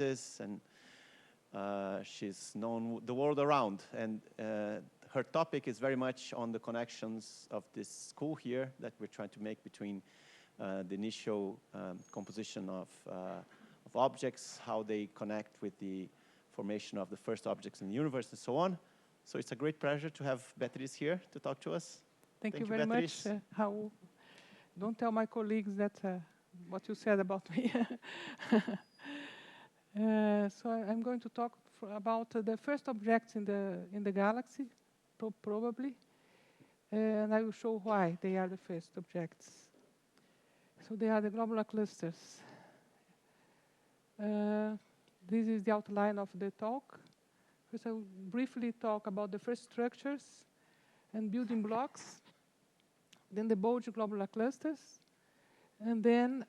this, and she's known the world around. And her topic is very much on the connections of this school here that we're trying to make between the initial composition of objects, how they connect with the formation of the first objects in the universe, and so on. So it's a great pleasure to have Beatriz here to talk to us. Thank you very much, Raul. Don't tell my colleagues that what you said about me. So I'm going to talk about the first objects in the galaxy, probably, and I will show why they are the first objects. So they are the globular clusters. This is the outline of the talk. First, I will briefly talk about the first structures and building blocks, then the bulge globular clusters, and then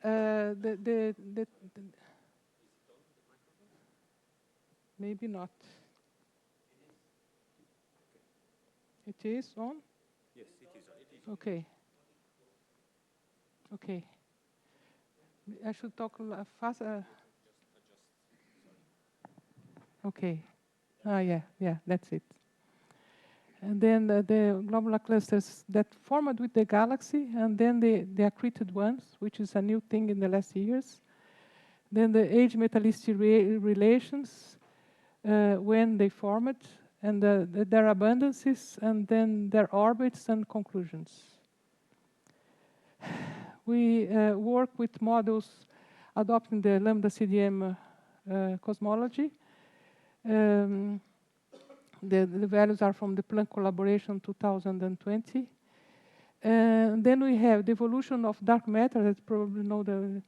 maybe not. It is on? Yes, it is. Okay. Okay. I should talk faster. Okay. Yeah, that's it. And then the globular clusters that formed with the galaxy, and then the accreted ones, which is a new thing in the last years. Then the age-metallicity relations when they formed, and their abundances, and then their orbits and conclusions. We work with models adopting the lambda CDM cosmology. The values are from the Planck collaboration 2020. And then we have the evolution of dark matter, that probably know the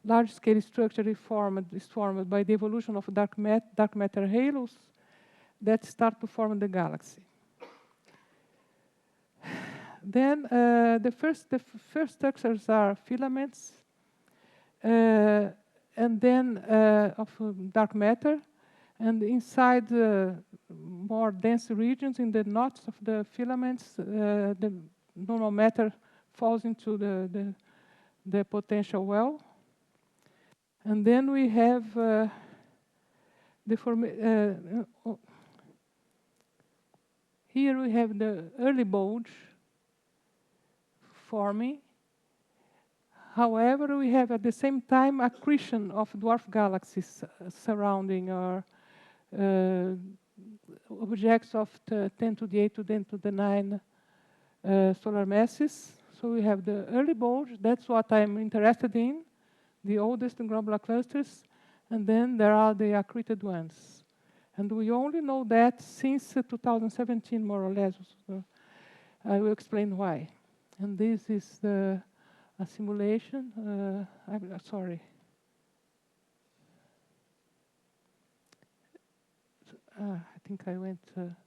large-scale structure is formed by the evolution of dark matter halos that start to form the galaxy. Then the first structures are filaments, and then of dark matter, and inside more dense regions in the knots of the filaments, the normal matter falls into the potential well. And then we have here we have the early bulge forming. However, we have at the same time accretion of dwarf galaxies surrounding our objects of 10 to the 8 to 10 to the 9 solar masses. So we have the early bulge, that's what I'm interested in, the oldest globular clusters, and then there are the accreted ones. And we only know that since 2017, more or less. I will explain why. And this is a simulation. I'm sorry. I think I went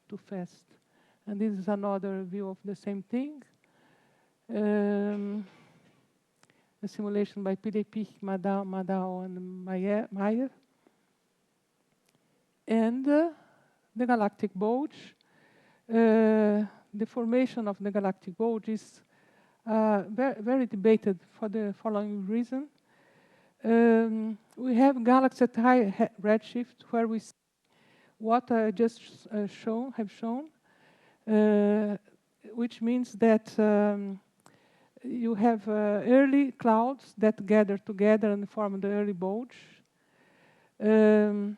too fast. And this is another view of the same thing. The simulation by PDP, Madao, and Meyer. And the galactic bulge. The formation of the galactic bulge is very debated for the following reason. We have galaxies at high redshift where we see what I just have shown, which means that you have early clouds that gather together and form the early bulge. In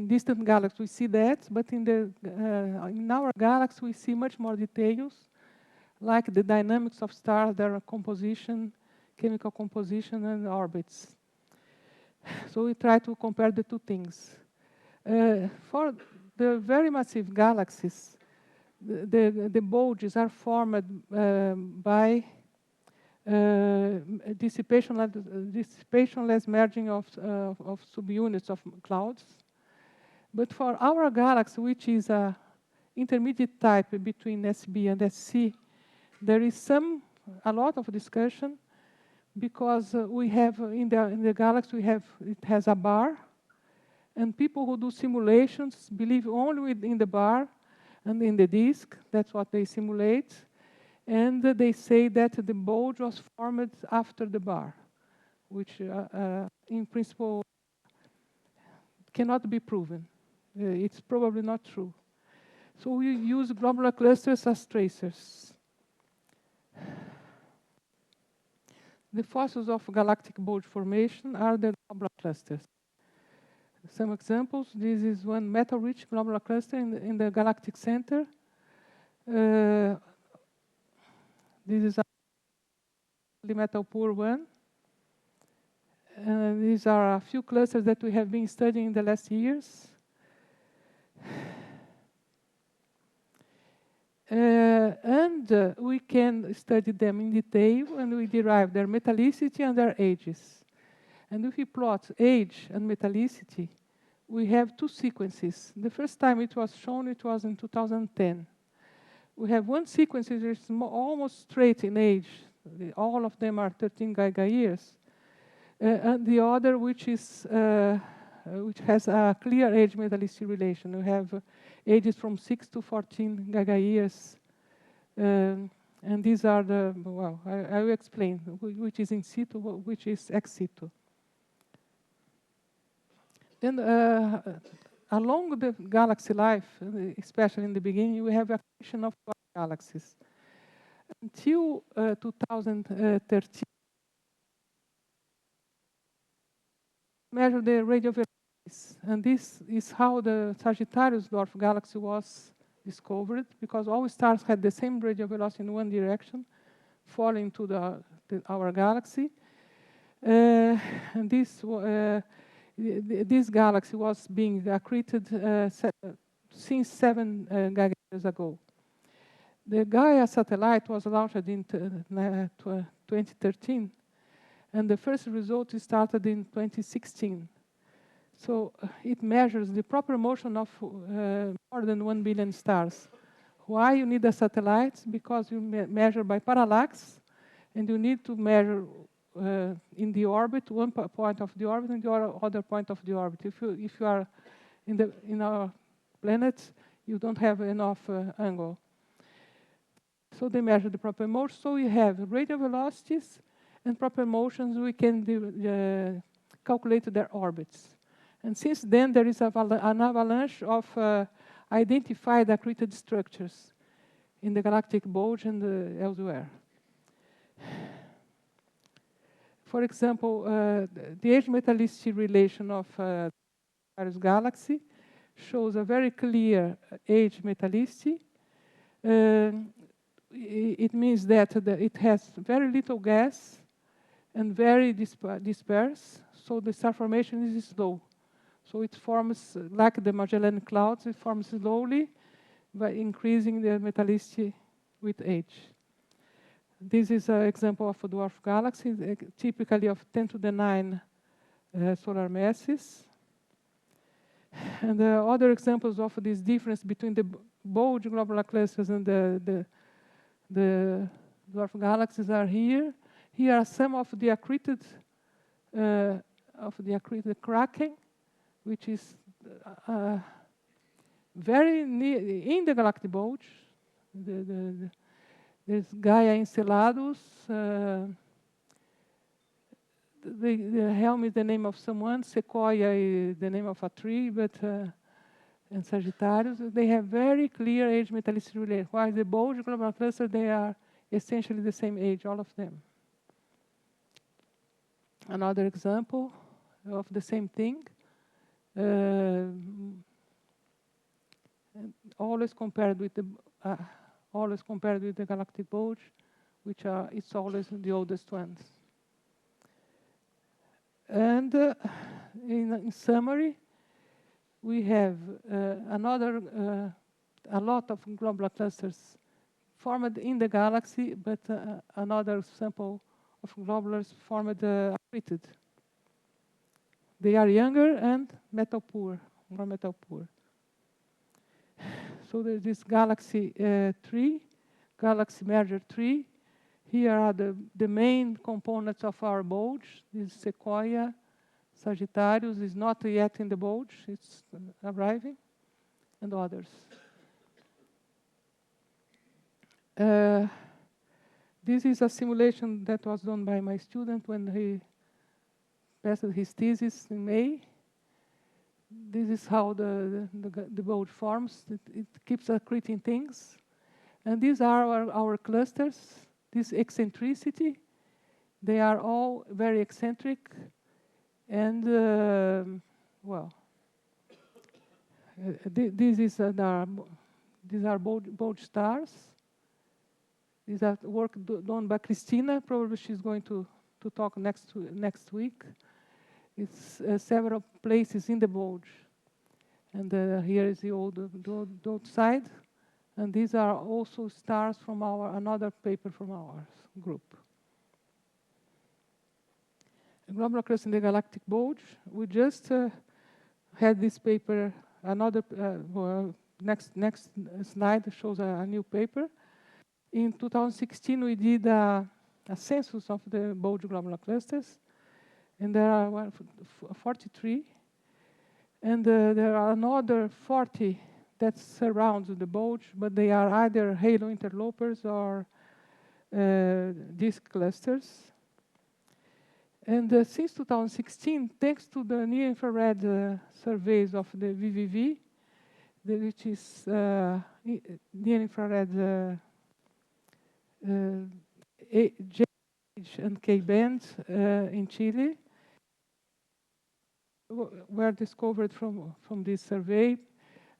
distant galaxies we see that, but in our galaxy we see much more details, like the dynamics of stars, their composition, chemical composition, and orbits. So we try to compare the two things. For the very massive galaxies, the bulges are formed by dissipationless merging of subunits of clouds. But for our galaxy, which is an intermediate type between SB and SC, there is a lot of discussion, because we have in the galaxy it has a bar, and people who do simulations believe only in the bar and in the disk. That's what they simulate. And they say that the bulge was formed after the bar. which in principle cannot be proven. It's probably not true. So we use globular clusters as tracers. The fossils of galactic bulge formation are the globular clusters. Some examples, this is one metal-rich globular cluster in the galactic center. This is a metal-poor one. These are a few clusters that we have been studying in the last years. We can study them in detail, and we derive their metallicity and their ages. And if we plot age and metallicity, we have two sequences. The first time it was shown, it was in 2010. We have one sequence that is almost straight in age. All of them are 13 giga-years. And the other, which has a clear age metallicity relation. We have ages from 6 to 14 giga-years. And these are the, well, I will explain which is in situ, which is ex situ. Then along the galaxy life, especially in the beginning, we have accretion of galaxies. Until 2013, measure the radial velocities. And this is how the Sagittarius dwarf galaxy was discovered, because all stars had the same radial velocity in one direction, falling to our galaxy. And this galaxy was being accreted since 7 giga-years ago. The Gaia satellite was launched in 2013, and the first result started in 2016. So it measures the proper motion of more than 1 billion stars. Why you need a satellite? Because you measure by parallax, and you need to measure in the orbit, one point of the orbit and the other point of the orbit. If you are in our planet, you don't have enough angle. So they measure the proper motion. So we have radial velocities and proper motions. We can calculate their orbits. And since then, there is an avalanche of identified accreted structures in the galactic bulge and elsewhere. For example, the age metallicity relation of Sagittarius galaxy shows a very clear age metallicity. It means that it has very little gas and very dispersed, so the star formation is slow. So it forms, like the Magellan Clouds, it forms slowly by increasing the metallicity with age. This is an example of a dwarf galaxy, typically of 10 to the 9 solar masses. And there are other examples of this difference between the bulge globular clusters and the dwarf galaxies are here. Here are some of the accreted cracking, which is very near in the galactic bulge. There's Gaia Enceladus. The helm is the name of someone. Sequoia is the name of a tree, but and Sagittarius, they have very clear age metallicity relation. While the bulge globular cluster, they are essentially the same age, all of them. Another example of the same thing. Always compared with the galactic bulge, which it's always the oldest ones. And in summary, we have a lot of globular clusters formed in the galaxy, but another sample of globulars formed accreted. They are younger and metal poor, more metal poor. So there's this galaxy tree, galaxy merger tree. Here are the main components of our bulge. This is Sequoia. Sagittarius is not yet in the bulge, it's arriving, and others. This is a simulation that was done by my student when he passed his thesis in May. This is how the bulge forms. It keeps accreting things. And these are our clusters, this eccentricity. They are all very eccentric. And, well, these are bulge stars. These are work done by Christina. Probably she's going to talk next week. It's several places in the bulge. And here is the old side. And these are also stars from another paper from our group. Globular cluster in the galactic bulge. We just had this paper, next slide shows a new paper. In 2016, we did a census of the bulge globular clusters. And there are 43. And there are another 40 that surround the bulge, but they are either halo interlopers or disk clusters. And since 2016, thanks to the near-infrared surveys of the VVV, which is near-infrared J and K bands in Chile, were discovered from this survey,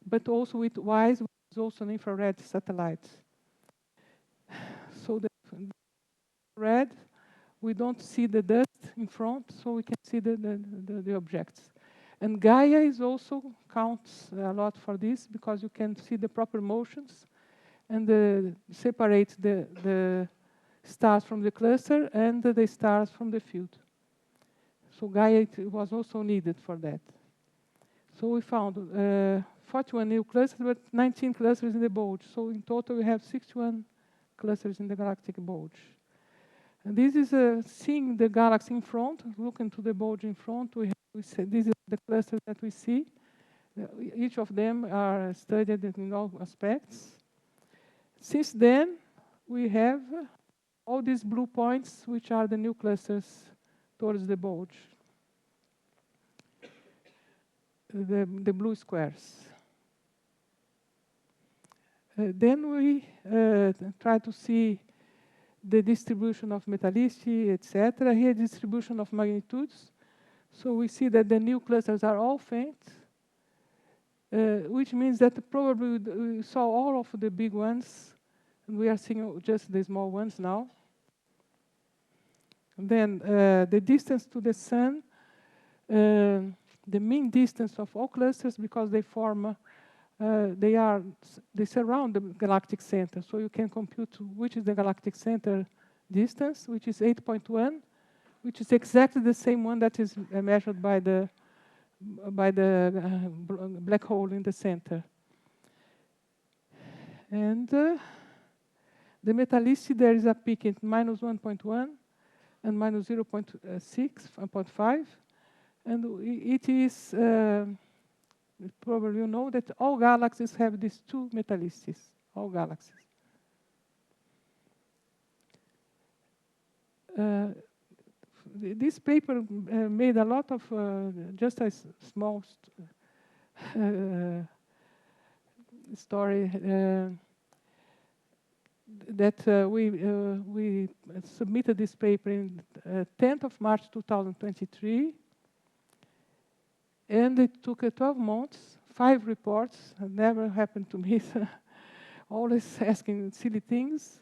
but also with WISE, which is also an infrared satellite. So the red, we don't see the dust in front, so we can see the objects. And Gaia is also counts a lot for this, because you can see the proper motions and separate the stars from the cluster and the stars from the field. So Gaia was also needed for that. So we found 41 new clusters, but 19 clusters in the bulge. So in total, we have 61 clusters in the galactic bulge. And this is seeing the galaxy in front, looking to the bulge in front. We say this is the cluster that we see. Each of them are studied in all aspects. Since then, we have all these blue points, which are the new clusters towards the bulge. The blue squares. Then we try to see the distribution of metallicity, etc. Here, distribution of magnitudes. So we see that the new clusters are all faint, which means that probably we saw all of the big ones, and we are seeing just the small ones now. And then the distance to the sun, the mean distance of all clusters, because they form, they surround the galactic center. So you can compute which is the galactic center distance, which is 8.1, which is exactly the same one that is measured by the black hole in the center. And the metallicity, there is a peak at minus 1.1 and minus 0.6, and it is, probably you know that all galaxies have these two metallicities, all galaxies. This paper made a lot of, just a small story that we submitted this paper in 10th of March 2023, and it took 12 months, 5 reports. It never happened to me. Always asking silly things.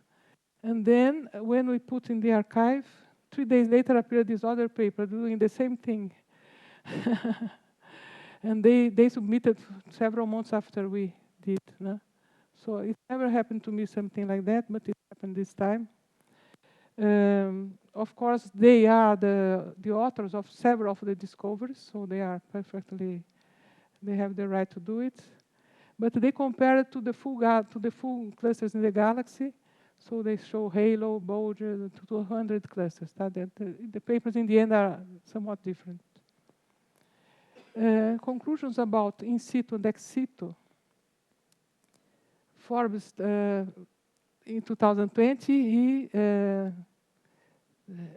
And then when we put in the archive, 3 days later appeared this other paper doing the same thing. And they submitted several months after we did. No? So it never happened to me, something like that, but it happened this time. Of course, they are the authors of several of the discoveries, so they are perfectly, they have the right to do it. But they compare it to the full clusters in the galaxy. So they show halo, bulge, 200 clusters. The papers in the end are somewhat different. Conclusions about in situ and ex situ. Forbes, in 2020, he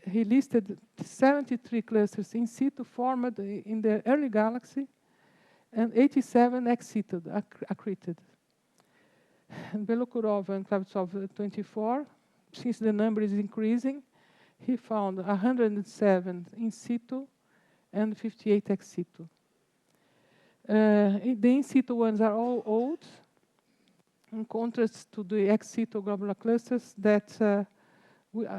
he listed 73 clusters in situ formed in the early galaxy, and 87 ex situ, accreted. And Belokurov and Kravtsov 24, since the number is increasing, he found 107 in situ and 58 ex situ. The in situ ones are all old, in contrast to the ex situ globular clusters that,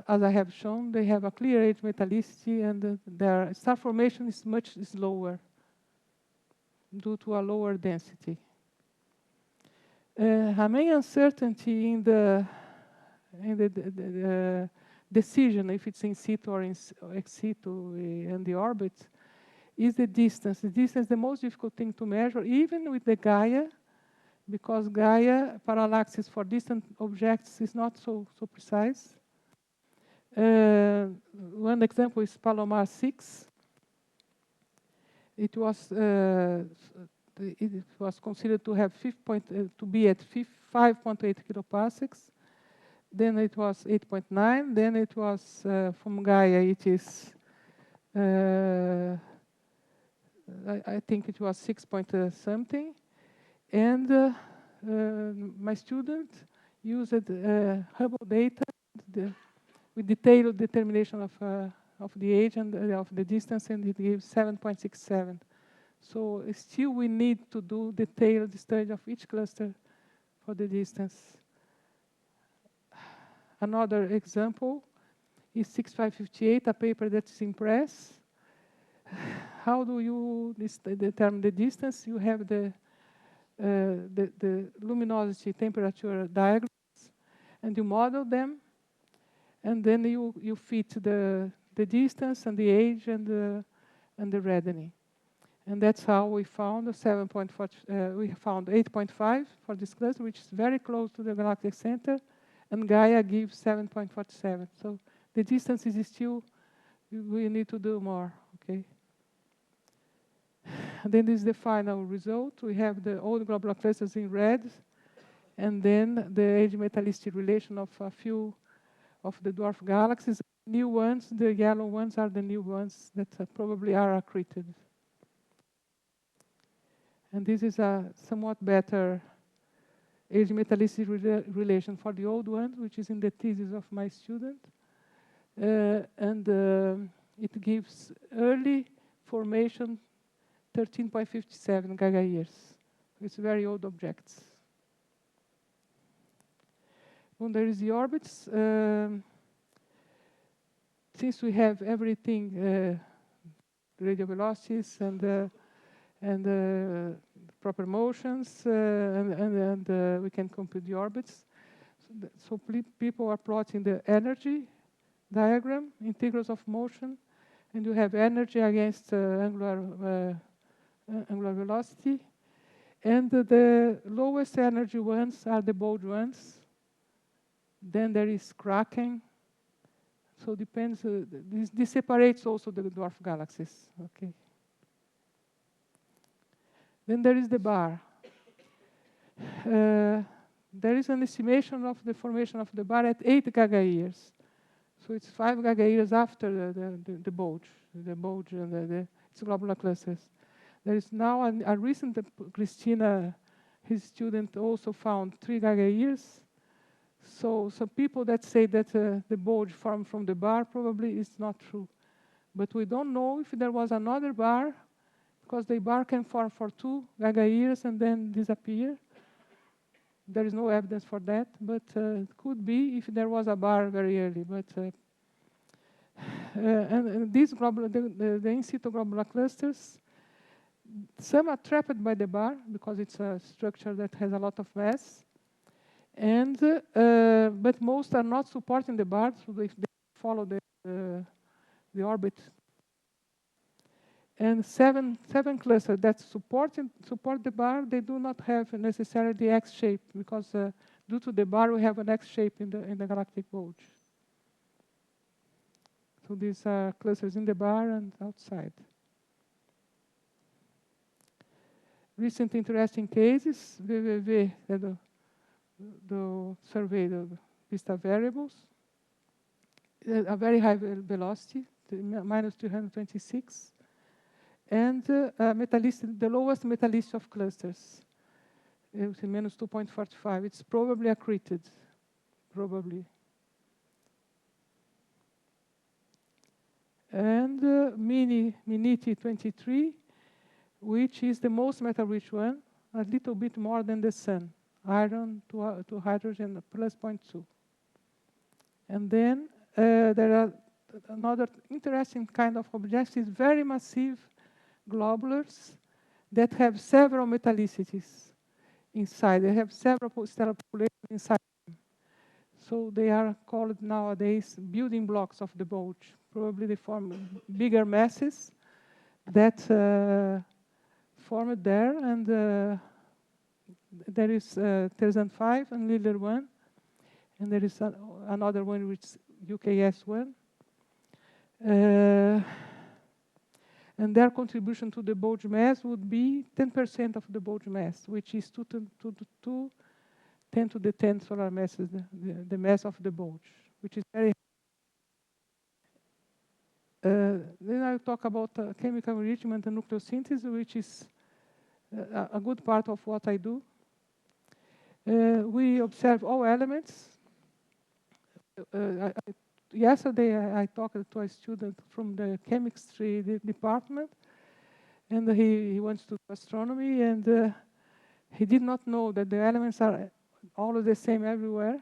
as I have shown, they have a clear age metallicity, and their star formation is much slower due to a lower density. A main uncertainty in the decision if it's in situ or ex situ in the orbit is the distance. The distance is the most difficult thing to measure, even with the Gaia, because Gaia parallaxes for distant objects is not so precise. One example is Palomar 6. It was considered to have to be at 5.8 kiloparsecs. Then it was 8.9. Then it was from Gaia. It is I think it was 6 point something. And my student used Hubble data with detailed determination of the age and of the distance, and it gives 7.67. So still we need to do detailed study of each cluster for the distance. Another example is 6558, a paper that is in press. How do you determine the distance? You have the luminosity temperature diagrams, and you model them, and then you fit the distance and the age and the reddening. And that's how we found 7.4. We found 8.5 for this cluster, which is very close to the galactic center, and Gaia gives 7.47. So the distance is still, we need to do more, okay? And then this is the final result. We have the old globular clusters in red, and then the age metallicity relation of a few of the dwarf galaxies. New ones, the yellow ones are the new ones that probably are accreted. And this is a somewhat better age metallicity relation for the old ones, which is in the thesis of my student. It gives early formation 13.57 Gaia years. It's very old objects. When there is the orbits, since we have everything, radial velocities and proper motions, and we can compute the orbits. So people are plotting the energy diagram, integrals of motion, and you have energy against angular velocity. And the lowest energy ones are the bulge ones. Then there is cracking. So depends, this separates also the dwarf galaxies, okay? Then there is the bar. There is an estimation of the formation of the bar at 8 Gaia years. So it's 5 Gaia years after the bulge and the globular clusters. There is now a recent, Christina, his student, also found 3 Gaia years. So some people that say that the bulge formed from the bar probably is not true. But we don't know if there was another bar, because the bar can form for 2 Gaia years and then disappear. There is no evidence for that, but it could be if there was a bar very early. But and these globular, the in situ globular clusters, some are trapped by the bar because it's a structure that has a lot of mass, and but most are not supporting the bar, so if they follow the orbit. And seven clusters that support the bar, they do not have necessarily the X shape, because due to the bar we have an X shape in the galactic bulge. So these are clusters in the bar and outside. Recent interesting cases, WWW, the survey, the vista variables. a very high velocity, minus 326, and the lowest metallicity of clusters, it's minus 2.45. It's probably accreted, probably. And Miniti 23, which is the most metal-rich one, a little bit more than the Sun, iron to hydrogen plus 0.2. And then there are another interesting kind of objects, is very massive globulars that have several metallicities inside. They have several stellar populations inside them. So they are called nowadays building blocks of the bulge. Probably they form bigger masses that formed there, and there is Terzan 5 and Liller 1, and there is another one which is UKS 1. And their contribution to the bulge mass would be 10% of the bulge mass, which is 10 to the 10 solar masses, the mass of the bulge, which is very. Then I'll talk about chemical enrichment and nucleosynthesis, which is a good part of what I do. We observe all elements. Yesterday, I talked to a student from the chemistry department, and he wants to do astronomy, and he did not know that the elements are all the same everywhere.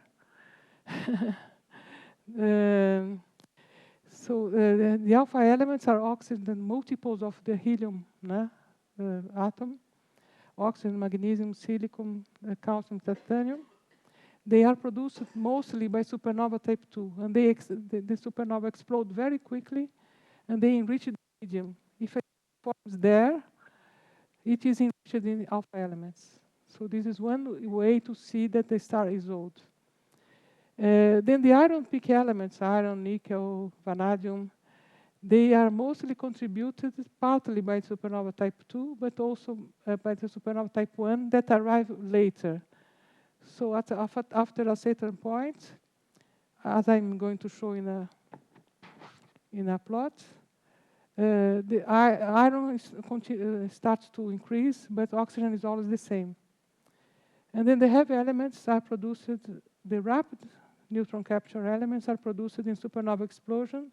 So the alpha elements are oxygen multiples of the helium atom, oxygen, magnesium, silicon, calcium, titanium. They are produced mostly by supernova type 2, and the supernova explode very quickly, and they enrich the medium. If it forms there, it is enriched in alpha elements. So this is one way to see that the star is old. Then the iron peak elements, iron, nickel, vanadium, they are mostly contributed partly by supernova type 2, but also by the supernova type 1 that arrive later. So after a certain point, as I'm going to show in a plot, the iron starts to increase, but oxygen is always the same. And then the heavy elements are produced, the rapid neutron capture elements are produced in supernova explosion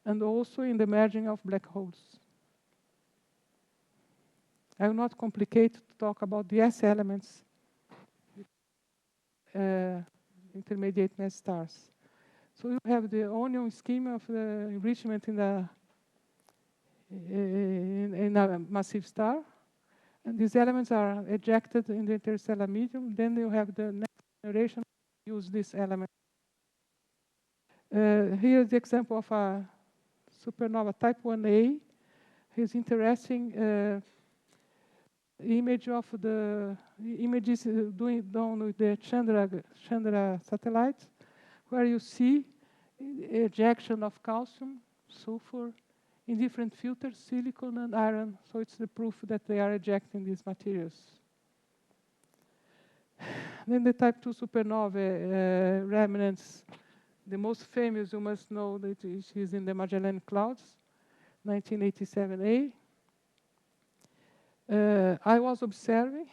and also in the merging of black holes. I will not complicate to talk about the S elements, intermediate mass stars. So you have the onion scheme of the enrichment in a massive star, and these elements are ejected in the interstellar medium. Then you have the next generation use this element. Here is the example of a supernova type 1a. Here's interesting image of the images done with the Chandra satellite, where you see ejection of calcium, sulfur, in different filters, silicon and iron. So it's the proof that they are ejecting these materials. Then the type 2 supernova remnants. The most famous, you must know, that is in the Magellan Clouds, 1987A. I was observing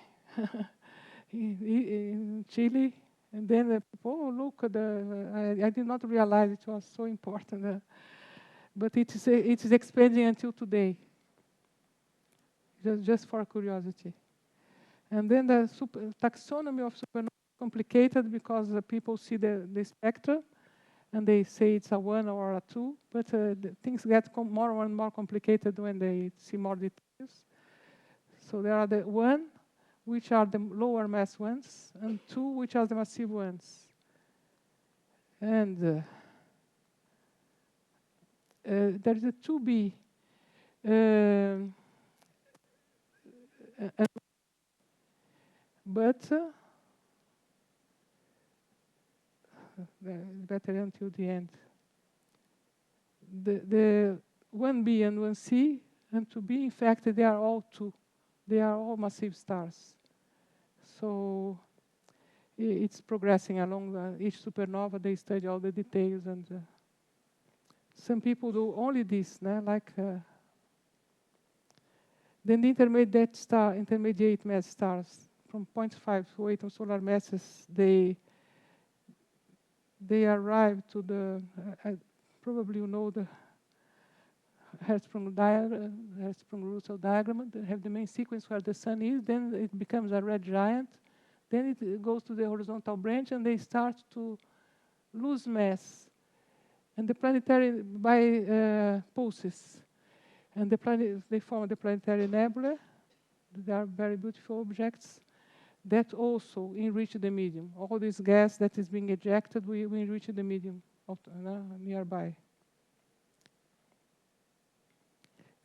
in Chile, and then oh, look, I did not realize it was so important. But it is expanding until today, just for curiosity. And then the taxonomy of supernova is complicated because people see the spectra, and they say it's a 1 or a 2, but things get more and more complicated when they see more details. So there are the 1, which are the lower mass ones, and 2, which are the massive ones. And there is a 2B. But better until the end. The 1B and 1C and 2B, in fact, they are all 2. They are all massive stars. So it's progressing along each supernova. They study all the details, and Some people do only this, like then the intermediate mass stars from 0.5 to 8 of solar masses, they arrive to the, probably you know the Hertzsprung-Russell diagram. They have the main sequence where the sun is, then it becomes a red giant, then it goes to the horizontal branch, and they start to lose mass. And the planetary, by pulses. And they form the planetary nebula. They are very beautiful objects that also enrich the medium. All this gas that is being ejected, we enrich the medium nearby.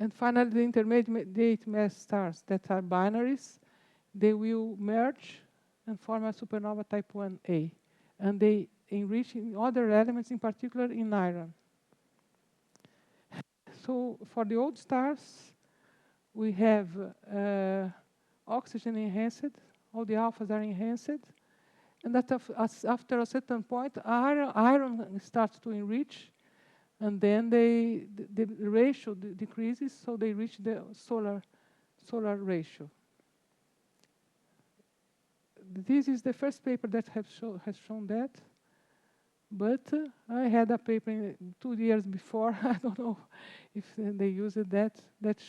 And finally, the intermediate mass stars that are binaries, they will merge and form a supernova type 1a. And they enrich in other elements, in particular in iron. So for the old stars, we have oxygen enhanced, all the alphas are enhanced, and that after a certain point, iron starts to enrich, and then the ratio decreases, so they reach the solar ratio. This is the first paper that has shown that. But I had a paper 2 years before, I don't know if they used that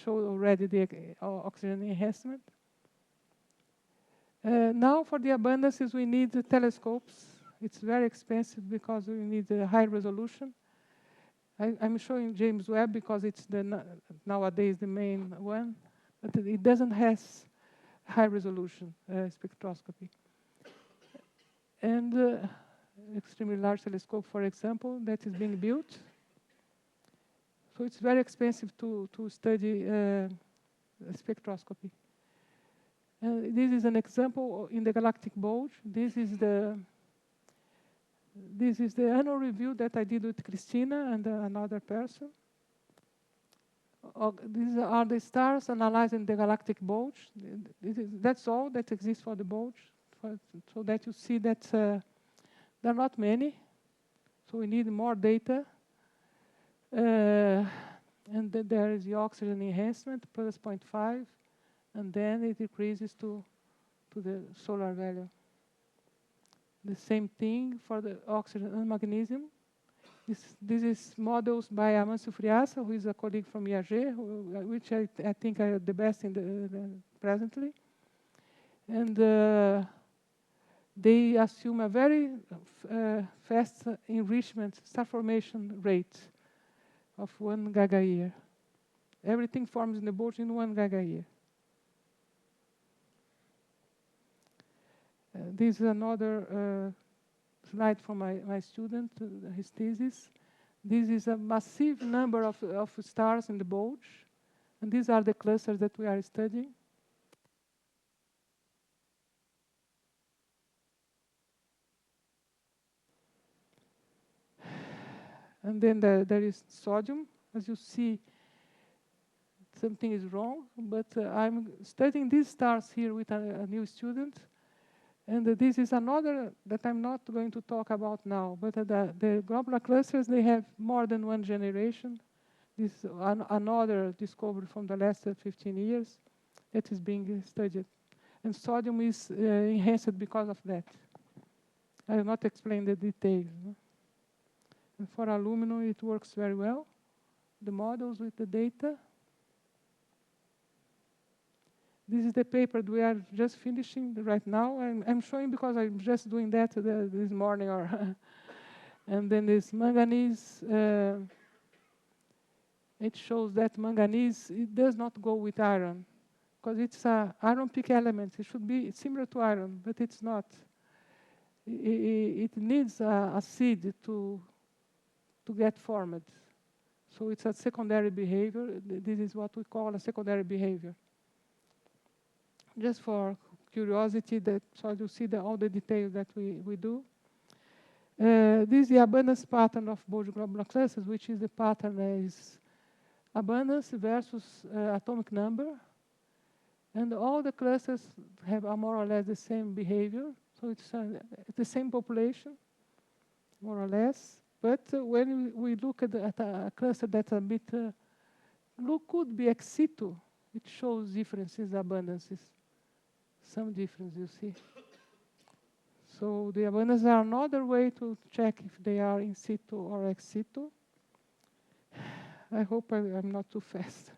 showed already the oxygen enhancement. Now for the abundances, we need the telescopes. It's very expensive because we need a high resolution. I'm showing James Webb because it's nowadays the main one, but it doesn't have high resolution spectroscopy. And extremely large telescope, for example, that is being built. So it's very expensive to study spectroscopy. This is an example in the galactic bulge. This is the annual review that I did with Christina and another person. These are the stars analyzing the galactic bulge. That's all that exists for the bulge, so that you see that there are not many, so we need more data. And then there is the oxygen enhancement, plus 0.5, and then it decreases to the solar value. The same thing for the oxygen and magnesium. This is models by Amancio Friassa, who is a colleague from IAG, which I think are the best in presently. And they assume a very fast enrichment, star formation rate of 1 giga-year. Everything forms in the bulge in 1 giga-year. This is another slide from my student, his thesis. This is a massive number of stars in the bulge, and these are the clusters that we are studying. And then there is sodium. As you see, something is wrong, but I'm studying these stars here with a new student. And this is another that I'm not going to talk about now, but the globular clusters, they have more than one generation. This is another discovery from the last 15 years that is being studied. And sodium is enhanced because of that. I will not explain the details. No? And for aluminum, it works very well. The models with the data. This is the paper we are just finishing right now. I'm showing because I'm just doing that this morning. And then this manganese. It shows that manganese, it does not go with iron, because it's an iron peak element. It should be similar to iron, but it's not. It needs a seed to get formed. So it's a secondary behavior. This is what we call a secondary behavior. Just for curiosity, so you see all the details that we do. This is the abundance pattern of bulge globular clusters, which is the pattern is abundance versus atomic number. And all the clusters have more or less the same behavior. So it's the same population, more or less. But when we look at a cluster that's a bit, could be ex situ, it shows differences, abundances. Some difference, you see. So the abundances are another way to check if they are in situ or ex situ. I hope I'm not too fast.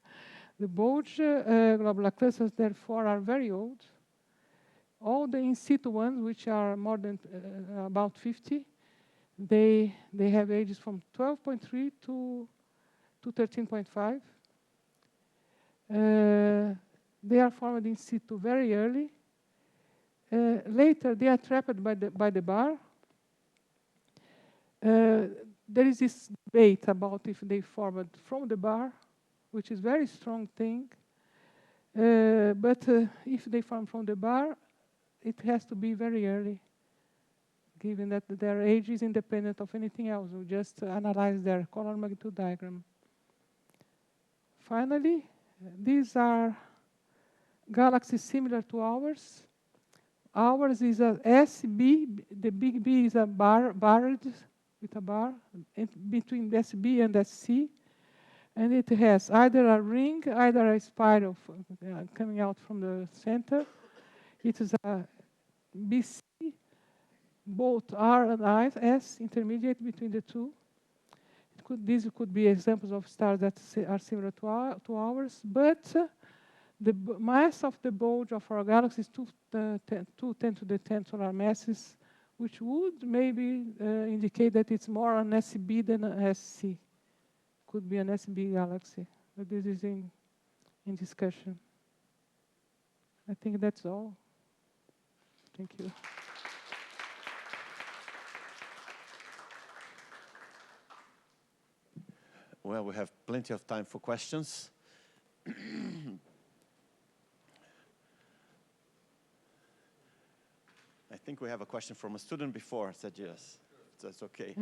The bulge globular clusters, therefore, are very old. All the in situ ones, which are more than about 50, they have ages from 12.3 to 13.5. They are formed in situ very early. Later, they are trapped by the bar. There is this debate about if they formed from the bar, which is a very strong thing. But if they form from the bar, it has to be very early, given that their age is independent of anything else. We just analyze their color magnitude diagram. Finally, these are galaxies similar to ours. Ours is a SB, the big B is a barred with a bar between SB and SC. And it has either a ring, either a spiral coming out from the center. It is a BC, both R and S, intermediate between the two. These could be examples of stars that are similar to ours, but the mass of the bulge of our galaxy is 2 10 to the 10 solar masses, which would maybe indicate that it's more an SB than an SC. Could be an SB galaxy, but this is in discussion. I think that's all. Thank you. Well, we have plenty of time for questions. I think we have a question from a student before, said yes. So that's okay.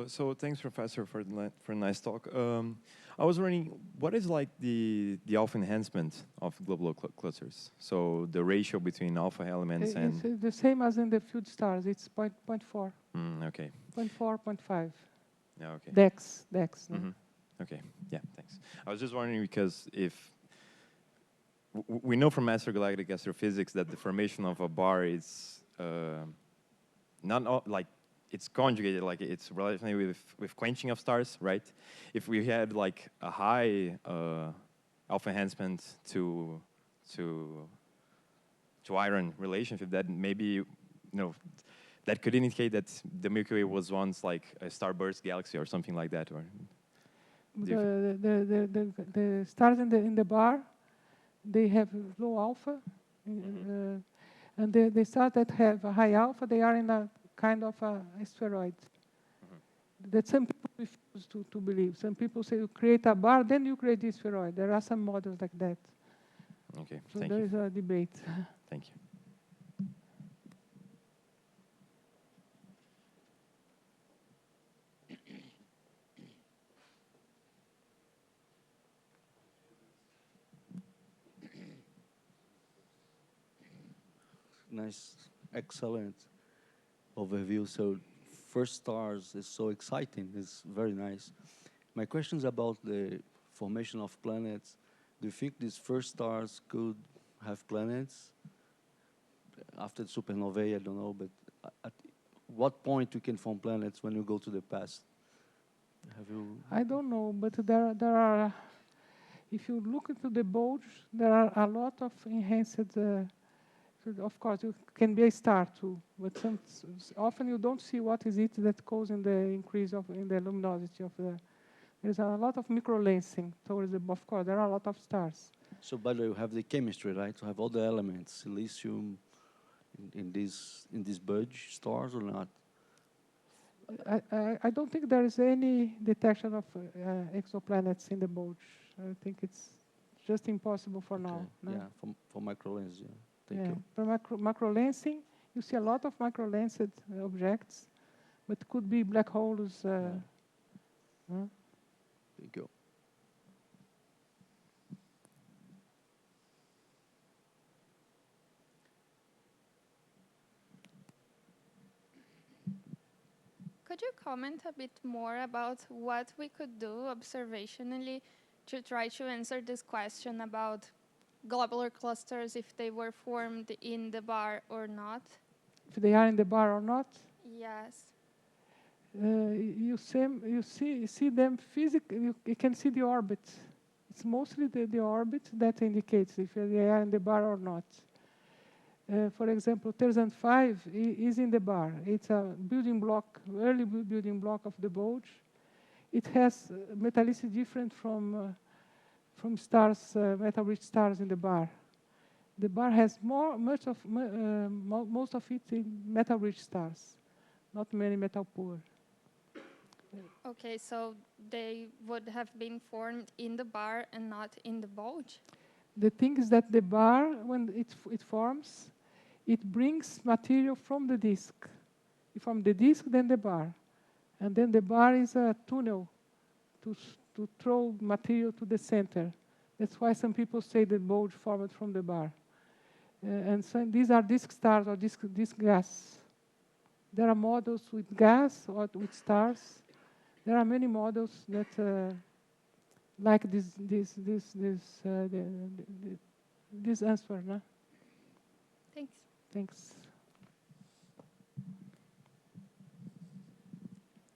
So thanks, Professor, for a nice talk. I was wondering, what is like the alpha enhancement of globular clusters? So the ratio between alpha elements and... It's the same as in the field stars. It's 0.4. Okay. 0.4, 0.5. Yeah, okay. Dex. Mm-hmm. Okay, yeah, thanks. I was just wondering because if... we know from master galactic astrophysics that the formation of a bar is not all, like, it's conjugated, like it's relatively with quenching of stars, right? If we had like a high alpha enhancement to iron relationship, that maybe, that could indicate that the Milky Way was once like a starburst galaxy or something like that, or the stars in the bar, they have low alpha, and the stars that have a high alpha, they are in a kind of a spheroid. That some people refuse to believe. Some people say you create a bar, then you create this spheroid. There are some models like that. Okay, so thank there you. is a debate. Thank you. Nice, excellent overview. So first stars is so exciting. It's very nice. My question is about the formation of planets. Do you think these first stars could have planets after the supernovae? I don't know, but at what point you can form planets when you go to the past? Have you? I don't know, but there are. If you look into the bulge, there are a lot of enhanced. Of course, it can be a star too, but often you don't see what is it that causes the increase in the luminosity of the. There's a lot of microlensing towards the. Of course, there are a lot of stars. So, by the way, you have the chemistry, right? To have all the elements, silicium, in these bulge stars or not? I don't think there is any detection of exoplanets in the bulge. I think it's just impossible for now. No? Yeah, for microlens, yeah. Thank you. For macrolensing, you see a lot of macrolensed objects, but could be black holes. Thank you. Could you comment a bit more about what we could do observationally to try to answer this question about globular clusters, if they were formed in the bar or not? If they are in the bar or not? Yes. You see them physically. You can see the orbit. It's mostly the orbit that indicates if they are in the bar or not. For example, 2005 is in the bar. It's a building block, early building block of the bulge. It has metallicity different from stars, metal-rich stars in the bar. The bar has most of it in metal-rich stars, not many metal-poor. Okay, so they would have been formed in the bar and not in the bulge? The thing is that the bar, when it forms, it brings material from the disk. From the disk, then the bar. And then the bar is a tunnel to throw material to the center. That's why some people say the bulge formed from the bar. And so these are disk stars or disk gas. There are models with gas or with stars. There are many models that like this answer. No? Thanks. Thanks.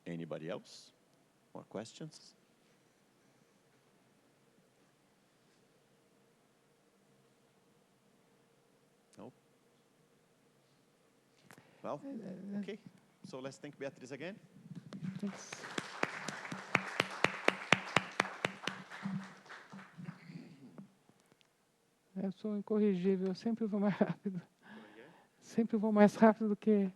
Anybody else? More questions? No? Well, okay. So let's thank Beatriz again. Thanks. Eu sou incorrigível, eu sempre vou mais rápido. Sempre vou mais rápido do que